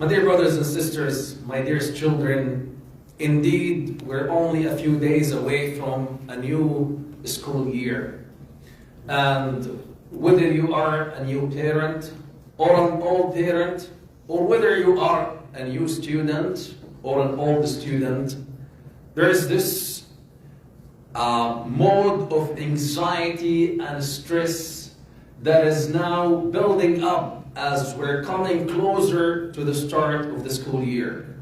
My dear brothers and sisters, my dearest children, indeed, we're only a few days away from a new school year. And whether you are a new parent or an old parent, or whether you are a new student or an old student, there is this mode of anxiety and stress that is now building up as we're coming closer to the start of the school year.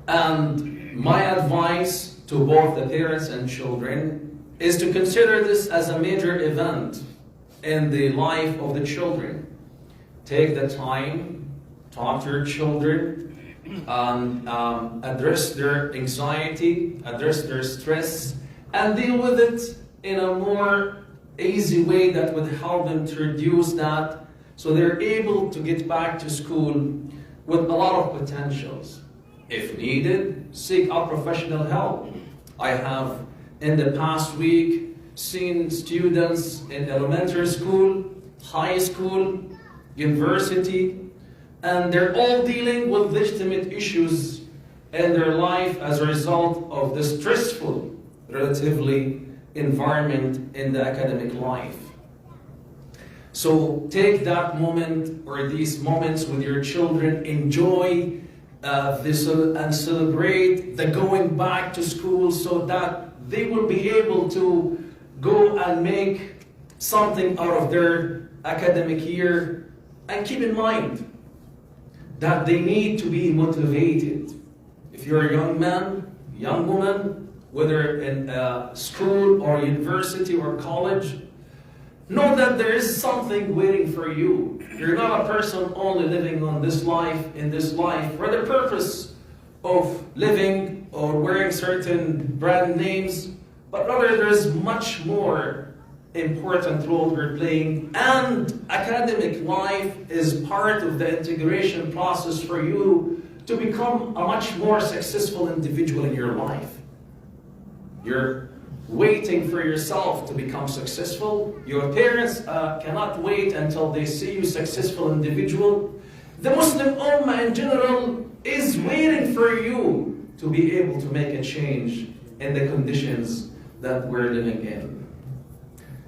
And my advice to both the parents and children is to consider this as a major event in the life of the children. Take the time, talk to your children, address their anxiety, address their stress, and deal with it in a more easy way that would help them to reduce that, so they're able to get back to school with a lot of potentials. If needed, seek out professional help. I have in the past week seen students in elementary school, high school, university, and they're all dealing with legitimate issues in their life as a result of the stressful, relatively, environment in the academic life. So take that moment or these moments with your children, enjoy this and celebrate the going back to school so that they will be able to go and make something out of their academic year. And keep in mind that they need to be motivated. If you're a young man, young woman, whether in school or university or college, know that there is something waiting for you. You're not a person only living on this life, in this life, for the purpose of living or wearing certain brand names, but rather there's much more important role we're playing, and academic life is part of the integration process for you to become a much more successful individual in your life. You're waiting for yourself to become successful. Your parents cannot wait until they see you successful individual. The Muslim Ummah in general is waiting for you to be able to make a change in the conditions that we're living in.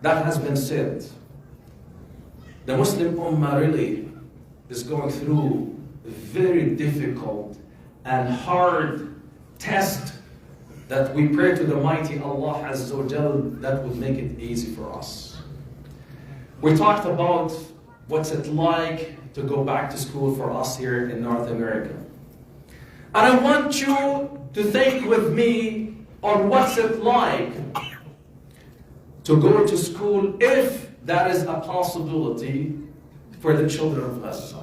That has been said. The Muslim Ummah really is going through a very difficult and hard test that we pray to the mighty Allah Azza wa Jal that would make it easy for us. We talked about what's it like to go back to school for us here in North America. And I want you to think with me on what's it like to go to school if that is a possibility for the children of Gaza.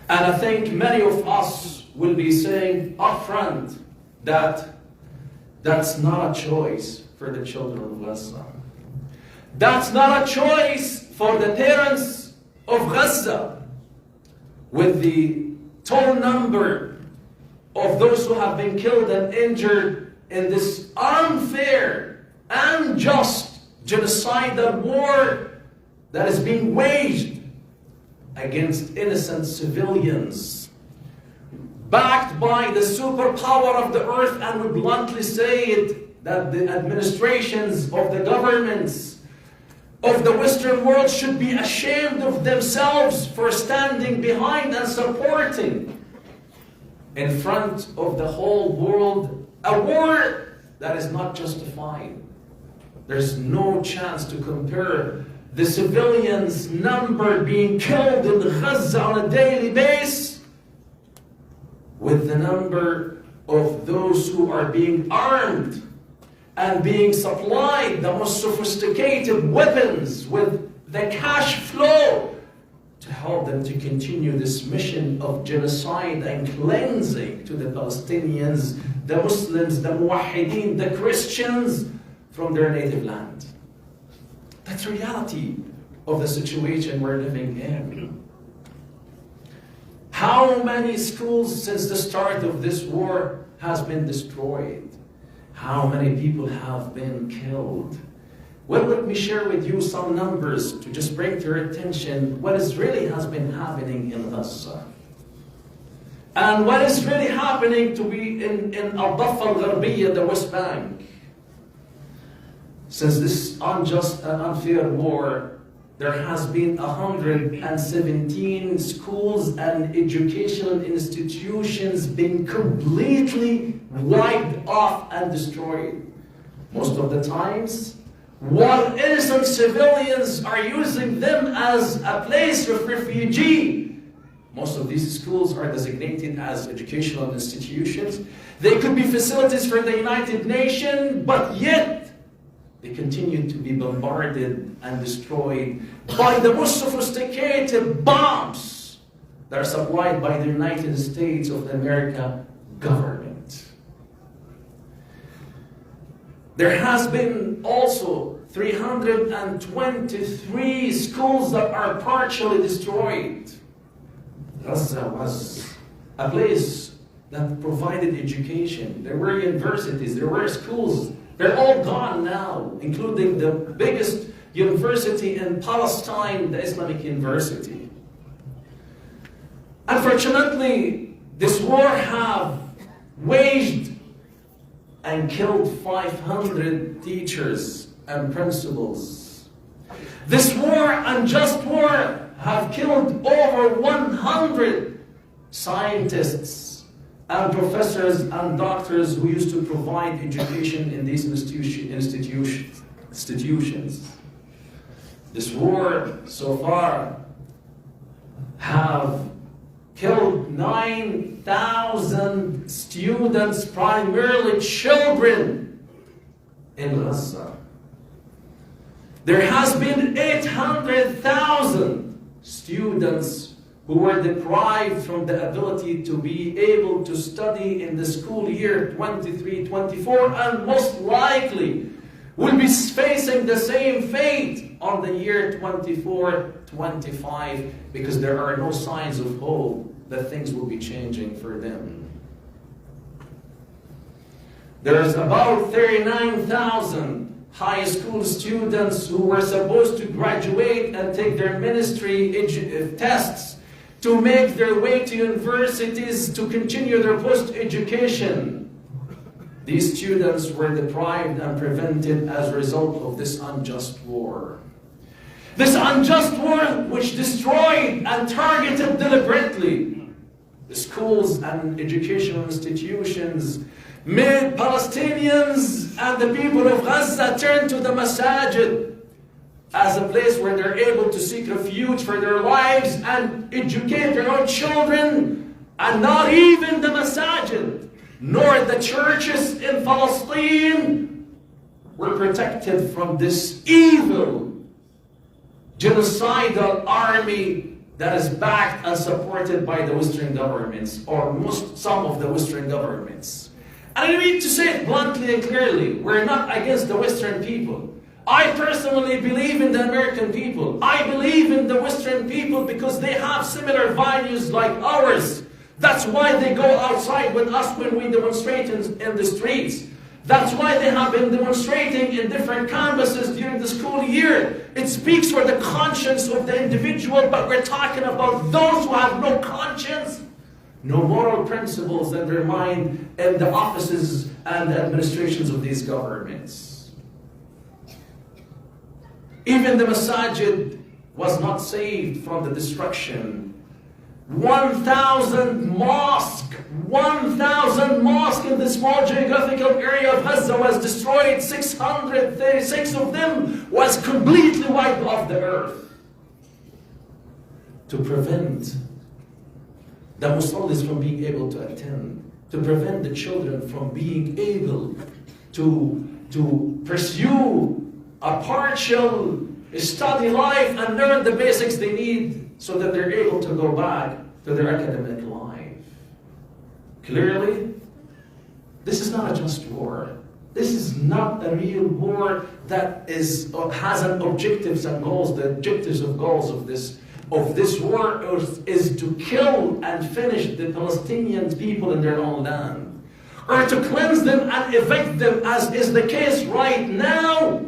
And I think many of us will be saying up front that that's not a choice for the children of Gaza. That's not a choice for the parents of Gaza. With the total number of those who have been killed and injured in this unfair, unjust, genocidal war that is being waged against innocent civilians, backed by the superpower of the earth, and we bluntly say it, that the administrations of the governments of the Western world should be ashamed of themselves for standing behind and supporting in front of the whole world a war that is not justified. There's no chance to compare the civilians' number being killed in Gaza on a daily basis with the number of those who are being armed and being supplied the most sophisticated weapons with the cash flow to help them to continue this mission of genocide and cleansing to the Palestinians, the Muslims, the Muwahideen, the Christians from their native land. That's the reality of the situation we're living in. How many schools since the start of this war has been destroyed? How many people have been killed? Well, let me share with you some numbers to just bring to your attention what is really has been happening in Gaza. And what is really happening to be in Al-Dafa al-Gharbiyya, the West Bank. Since this unjust and unfair war, there has been 117 schools and educational institutions been completely wiped off and destroyed. Most of the times, while innocent civilians are using them as a place of refugee. Most of these schools are designated as educational institutions. They could be facilities for the United Nations, but yet they continue to be bombarded and destroyed by the most sophisticated bombs that are supplied by the United States of America government. There has been also 323 schools that are partially destroyed. Gaza was a place that provided education. There were universities, there were schools. They're all gone now, including the biggest university in Palestine, the Islamic University. Unfortunately, this war have waged and killed 500 teachers and principals. This war, unjust war, have killed over 100 scientists and professors and doctors who used to provide education in these institutions. This war so far have killed 9,000 students, primarily children, in Gaza. There has been 800,000 students who were deprived from the ability to be able to study in the school year 23-24, and most likely will be facing the same fate on the year 24-25, because there are no signs of hope that things will be changing for them. There's about 39,000 high school students who were supposed to graduate and take their ministry tests to make their way to universities to continue their post-education. These students were deprived and prevented as a result of this unjust war. This unjust war which destroyed and targeted deliberately the schools and educational institutions, made Palestinians and the people of Gaza turn to the masajid as a place where they're able to seek refuge for their lives and educate their own children, and not even the masajid, nor the churches in Palestine were protected from this evil, genocidal army that is backed and supported by the Western governments, or some of the Western governments. And I need to say it bluntly and clearly, we're not against the Western people. I personally believe in the American people. I believe in the Western people because they have similar values like ours. That's why they go outside with us when we demonstrate in the streets. That's why they have been demonstrating in different campuses during the school year. It speaks for the conscience of the individual, but we're talking about those who have no conscience, no moral principles in their mind, in the offices and the administrations of these governments. Even the masajid was not saved from the destruction. 1,000 mosques in the small geographical area of Gaza was destroyed. 636 of them was completely wiped off the earth. To prevent the Muslims from being able to attend, to prevent the children from being able to pursue a partial study life and learn the basics they need so that they're able to go back to their academic life. Clearly, this is not a just war. This is not a real war that has an objectives and goals. The objectives and goals of this war is to kill and finish the Palestinian people in their own land, or to cleanse them and evict them, as is the case right now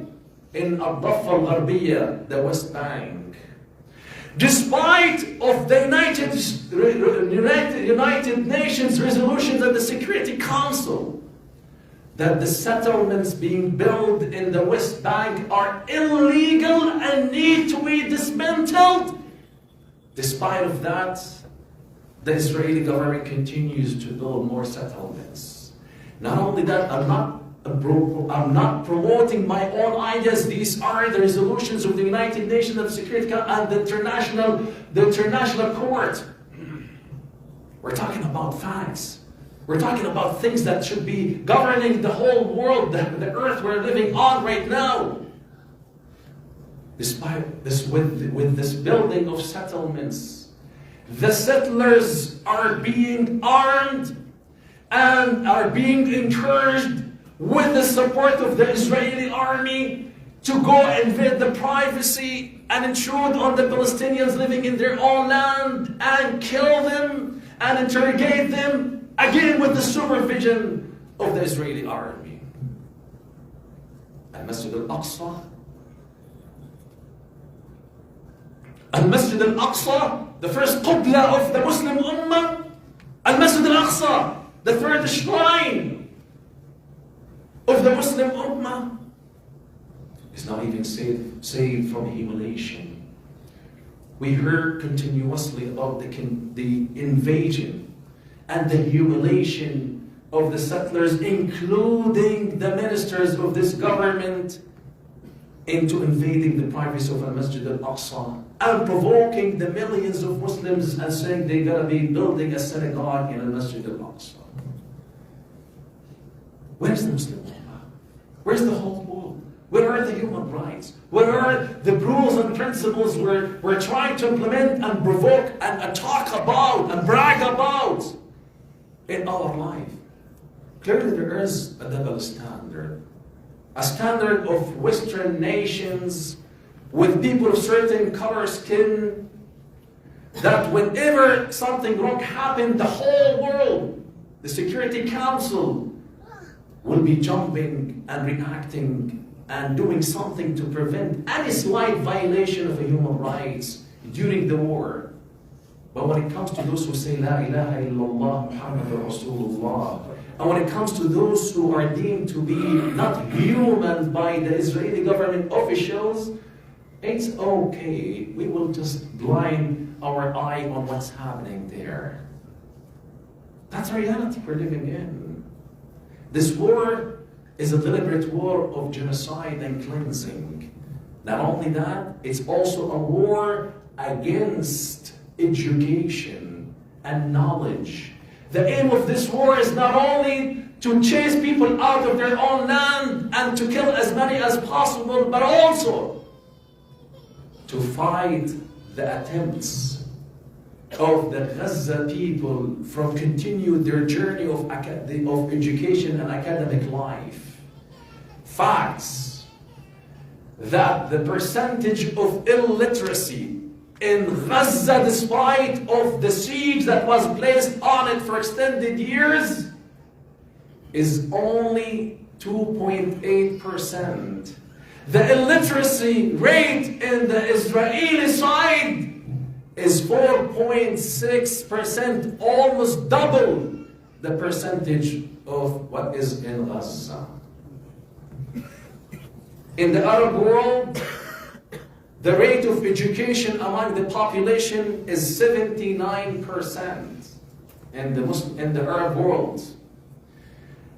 in Al-Daffa al-Gharbiyya, the West Bank. Despite of the United Nations resolutions at the Security Council that the settlements being built in the West Bank are illegal and need to be dismantled, despite of that, the Israeli government continues to build more settlements. Not only that, I'm not promoting my own ideas. These are the resolutions of the United Nations of Security Council and the International Court. We're talking about facts. We're talking about things that should be governing the whole world, the earth we're living on right now. Despite this, with this building of settlements, the settlers are being armed and are being encouraged with the support of the Israeli army to go invade the privacy and intrude on the Palestinians living in their own land and kill them and interrogate them, again with the supervision of the Israeli army. Al-Masjid al-Aqsa. Al-Masjid al-Aqsa, the first qibla of the Muslim Ummah. Al-Masjid al-Aqsa, the third shrine of the Muslim Ummah, is not even saved from humiliation. We heard continuously about the invasion and the humiliation of the settlers, including the ministers of this government, into invading the privacy of Al-Masjid al-Aqsa and provoking the millions of Muslims and saying they're going to be building a synagogue in Al-Masjid al-Aqsa. Where's the Muslim Ummah? Where's the whole world? Where are the human rights? Where are the rules and principles we're trying to implement and provoke and talk about and brag about in our life? Clearly there is a double standard. A standard of Western nations with people of certain color skin, that whenever something wrong happened, the whole world, the Security Council, will be jumping and reacting and doing something to prevent any slight violation of human rights during the war. But when it comes to those who say La ilaha illallah Muhammadur Rasulullah, and when it comes to those who are deemed to be not human by the Israeli government officials, it's okay. We will just blind our eye on what's happening there. That's the reality we're living in. This war is a deliberate war of genocide and cleansing. Not only that, it's also a war against education and knowledge. The aim of this war is not only to chase people out of their own land and to kill as many as possible, but also to fight the attempts of the Gaza people from continue their journey of education and academic life. Facts that the percentage of illiteracy in Gaza, despite of the siege that was placed on it for extended years, is only 2.8%. The illiteracy rate in the Israeli side is 4.6%, almost double the percentage of what is in Gaza. In the Arab world, the rate of education among the population is 79% in the Arab world.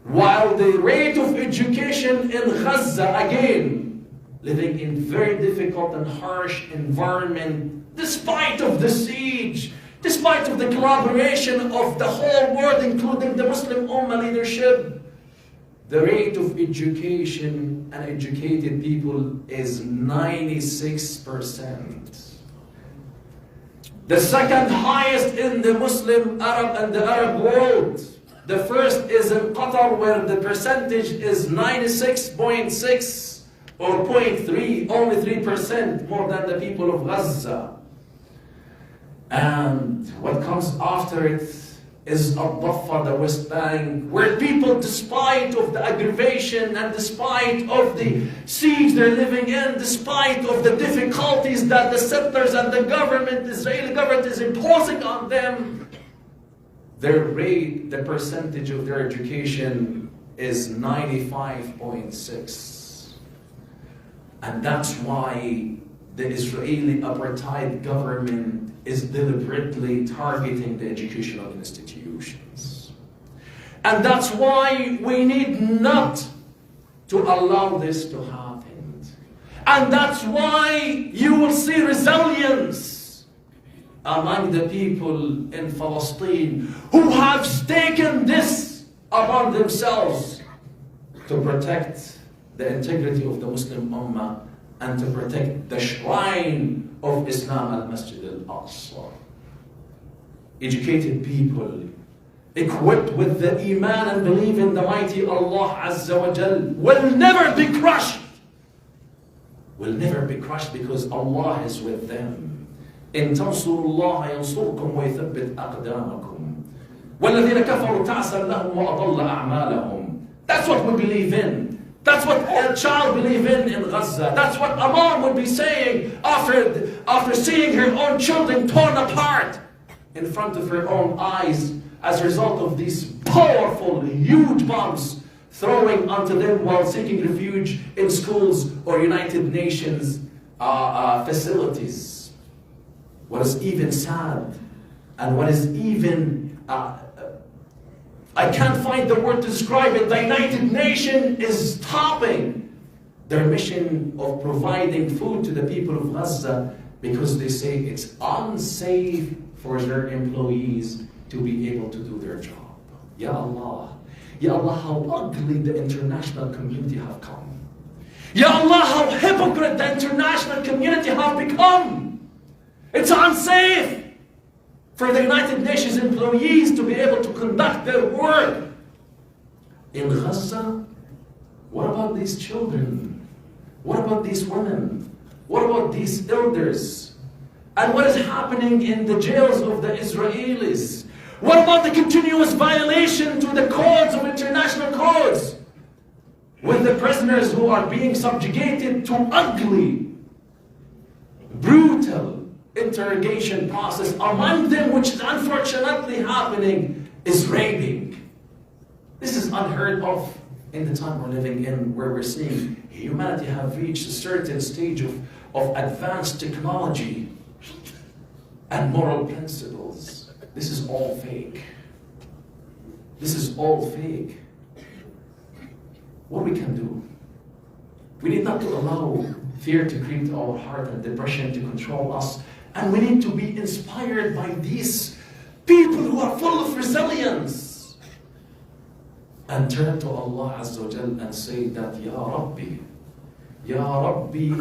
While the rate of education in Gaza, again, living in very difficult and harsh environment, despite of the siege, despite of the collaboration of the whole world, including the Muslim Ummah leadership, the rate of education and educated people is 96%. The second highest in the Muslim Arab and the Arab world. The first is in Qatar, where the percentage is 96.6 or 0.3, only 3% more than the people of Gaza. And what comes after it is Al-Dhaffa, the West Bank, where people, despite of the aggravation and despite of the siege they're living in, despite of the difficulties that the settlers and the government, the Israeli government is imposing on them, their rate, the percentage of their education is 95.6. And that's why the Israeli apartheid government is deliberately targeting the educational institutions. And that's why we need not to allow this to happen. And that's why you will see resilience among the people in Palestine who have taken this upon themselves to protect the integrity of the Muslim Ummah and to protect the shrine of Islam, al-Masjid al-Aqsa. Educated people, equipped with the Iman and believe in the mighty Allah Azza wa Jal, will never be crushed. Will never be crushed because Allah is with them. إن تنصروا الله ينصركم ويثبت أقدامكم والذين كفروا تعسا لهم وأضل أعمالهم. That's what we believe in. That's what a child believes in Gaza. That's what a mom would be saying after seeing her own children torn apart in front of her own eyes as a result of these powerful, huge bombs throwing onto them while seeking refuge in schools or United Nations facilities. What is even sad and what is even I can't find the word to describe it. The United Nations is stopping their mission of providing food to the people of Gaza because they say it's unsafe for their employees to be able to do their job. Ya Allah. Ya Allah, how ugly the international community have come. Ya Allah, how hypocrite the international community have become. It's unsafe for the United Nations employees to be able to conduct their work. In Gaza, what about these children? What about these women? What about these elders? And what is happening in the jails of the Israelis? What about the continuous violation to the codes of international codes? With the prisoners who are being subjugated to ugly, brutal interrogation process. Among them, which is unfortunately happening, is raping. This is unheard of in the time we're living in, where we're seeing humanity have reached a certain stage of advanced technology and moral principles. This is all fake. This is all fake. What we can do? We need not to allow fear to creep to our heart and depression to control us. And we need to be inspired by these people who are full of resilience. And turn to Allah Azza wa Jal and say that, Ya Rabbi,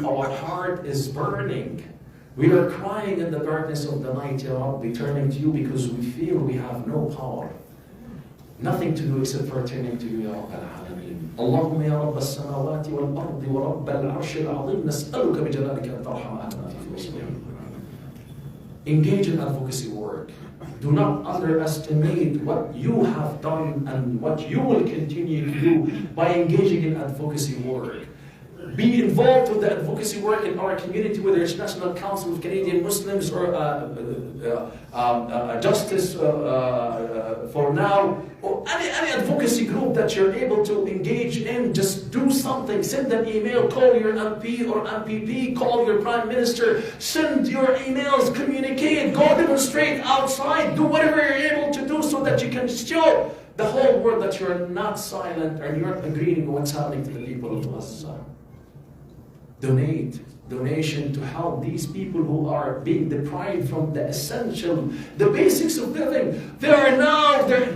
our heart is burning. We are crying in the darkness of the night, Ya Rabbi, turning to you because we feel we have no power. Nothing to do except for turning to you, Ya Rabbal Alameen. اللهم يا رب السماوات والأرض ورب العرش العظيم نسألك بجلالك أن ترحم أهلنا في فلسطين. Engage in advocacy work. Do not underestimate what you have done and what you will continue to do by engaging in advocacy work. Be involved with the advocacy work in our community, whether it's National Council of Canadian Muslims or Justice for Now, or any advocacy group that you're able to engage in. Just do something. Send an email, call your MP or MPP, call your Prime Minister, send your emails, communicate, go demonstrate outside, do whatever you're able to do so that you can show the whole world that you're not silent and you're agreeing with what's happening to the people of Gaza. Donation to help these people who are being deprived from the essential, the basics of living.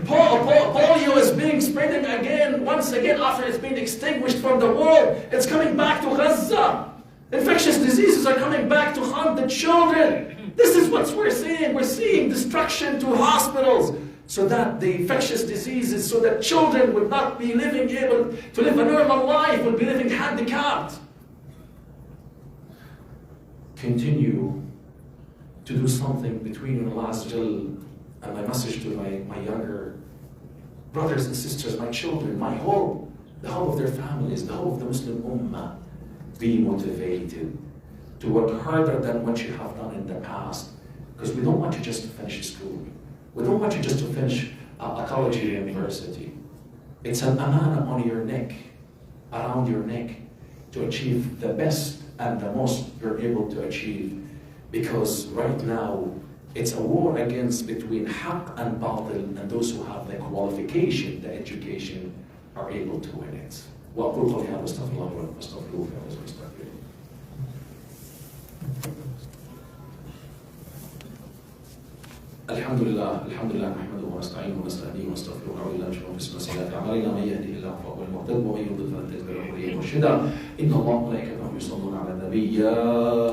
Polio is being spreading again, once again, after it's been extinguished from the world. It's coming back to Gaza. Infectious diseases are coming back to haunt the children. This is what we're seeing. We're seeing destruction to hospitals, so that the infectious diseases, so that children would not be able to live a normal life, will be living handicapped. Continue to do something between Allah Azza wa Jal And my message to my younger brothers and sisters, my children, the whole of their families, the whole of the Muslim Ummah, be motivated to work harder than what you have done in the past. Because we don't want you just to finish school. We don't want you just to finish a college or university. It's an amana on your neck, around your neck, to achieve the best and the most you're able to achieve. Because right now, it's a war between haqq and batil, and those who have the qualification, the education, are able to win it. وأقول قولي هذا واستغفر الله لي ولكم واستغفروه فإنه هو الغفور الحمد لله نحمده ونستعينه ونستهديه ونستغفره ونعوذ بالله من شرور انفسنا وسيئات اعمالنا من يهده الله فهو المهتد ومن يضلل فلن تجد له وليا مرشدا ان الله وملائكته يصلون على النبي يا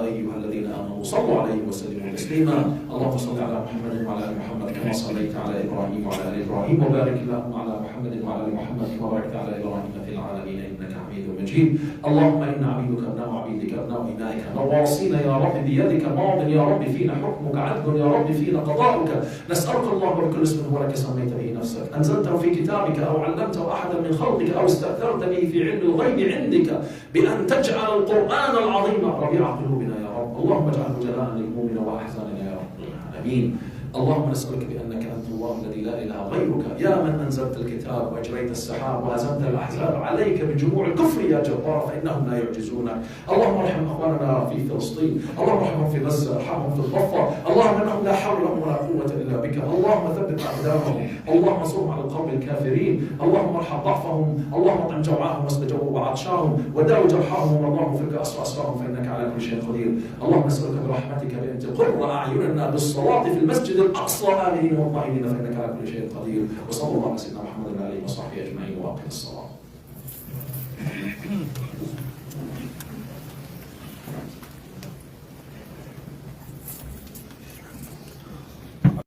ايها الذين امنوا صلوا عليه وسلموا تسليما اللهم صل على محمد وعلى ال محمد كما صليت على ابراهيم وعلى ال ابراهيم وبارك اللهم على محمد وعلى ال محمد كما باركت على ابراهيم في العالمين انك حميد مجيد اللهم انا عبيدك ابناء عبيدك ابناء امائك نواصينا يا رب بيدك ماض يا رب فينا حكمك عدل يا رب فينا قضاؤك نسألك الله بكل اسم هو لك سميت به نفسك أنزلته في كتابك أو علمته أحدا من خلقك أو استأثرت به في علم الغيب عندك بأن تجعل القرآن العظيم ربيع قلوبنا يا رب اللهم اجعله جلاء لهمومنا وأحزاننا يا رب العالمين اللهم نسألك بأنك أنت الله الذي لا إله غيرك يا من أنزلت الكتاب وأجريت السحاب وهزمت الأحزاب عليك بجموع الكفر يا جبار فإنهم لا يعجزونك اللهم ارحم أخواننا في فلسطين اللهم ارحمهم في غزة ارحمهم في الضفة اللهم إنهم لا حول لهم ولا قوة إلا بك اللهم ثبت أقدامهم اللهم انصرهم على القوم الكافرين اللهم ارحم ضعفهم اللهم اطعم جوعهم واسد جوعهم وعطشاهم وداو جرحاهم اللهم فك أسرهم فإنك على كل شيء قدير اللهم نسألك برحمتك بأن تقر أعيننا بالصلاة في المسجد الأقصى آمنين مطمئنين فإنك على كل شيء قدير وصلى الله على سيدنا محمد وعلى آله وصحبه أجمعين وأقم الصلاة